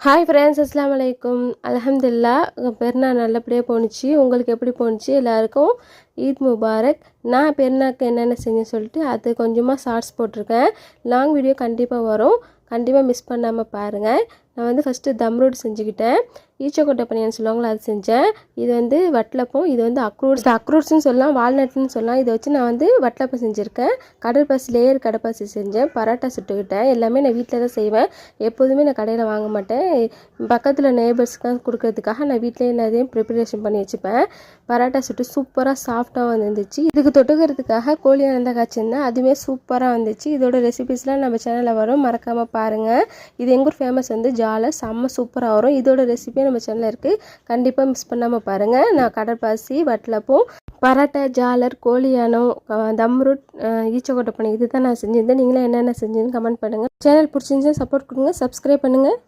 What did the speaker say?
Hi friends, அஸ்ஸலாமு அலைக்கும். அல்ஹம்துலில்லாஹ் பெருநாள் நல்லபடியாக போணுச்சு. உங்களுக்கு எப்படி போணுச்சு? எல்லாருக்கும் ஈத் முபாரக். நான் பெருநாளுக்கு என்னென்ன செஞ்சேன்னு சொல்லிட்டு அது கொஞ்சமாக ஷார்ட்ஸ் போட்டிருக்கேன். லாங் வீடியோ கண்டிப்பாக வரும், கண்டிப்பாக மிஸ் பண்ணாமல் பாருங்கள். நான் வந்து ஃபஸ்ட்டு தம் ரோட் செஞ்சுக்கிட்டேன். ஈச்சக்கொட்டை பனியான்னு சொல்லுவாங்களோ அது செஞ்சேன். இது வந்து வட்டலப்பம், இது வந்து அக்ரூட்ஸ்னு சொல்லலாம், வால்நட்னு சொல்லலாம். இதை வச்சு நான் வந்து வட்டலப்பம் செஞ்சுருக்கேன். கடற்பாசி லேயர் கடற்பாசி செஞ்சேன். பரோட்டா சுட்டுக்கிட்டேன். எல்லாமே நான் வீட்டில் தான் செய்வேன். எப்போதுமே நான் கடையில் வாங்க மாட்டேன். பக்கத்தில் நெய்பர்ஸ்க்கு கொடுக்கறதுக்காக நான் வீட்டிலே எல்லாத்தையும் ப்ரிப்பரேஷன் பண்ணி வச்சுப்பேன். பரோட்டா சுட்டு சூப்பராக சாஃப்டாக வந்துருந்துச்சு. இதுக்கு தொட்டுக்கிறதுக்காக கோழி அனந்தா காய்ச்சிருந்தேன். அதுவுமே சூப்பராக வந்துச்சு. இதோட ரெசிபிஸ்லாம் நம்ம சேனலில் வரும், மறக்காமல் பாருங்கள். இது எங்கள் ஊர் ஃபேமஸ் வந்து ஜாலை, செம்ம சூப்பராக வரும். இதோட ரெசிபியும் நம்ம சேனலில் இருக்குது, கண்டிப்பாக மிஸ் பண்ணாமல் பாருங்கள். நான் கடற்பாசி, வட்டலப்பம், பரோட்டா, ஜாலர், கோழியானம், தம்ரூட், ஈச்சக்கொட்டை பனி இது தான் நான் செஞ்சுருந்தேன். நீங்களும் என்னென்ன செஞ்சீங்கன்னு கமெண்ட் பண்ணுங்கள். சேனல் பிடிச்சிருந்துச்சா சப்போர்ட் கொடுங்க, சப்ஸ்கிரைப் பண்ணுங்கள்.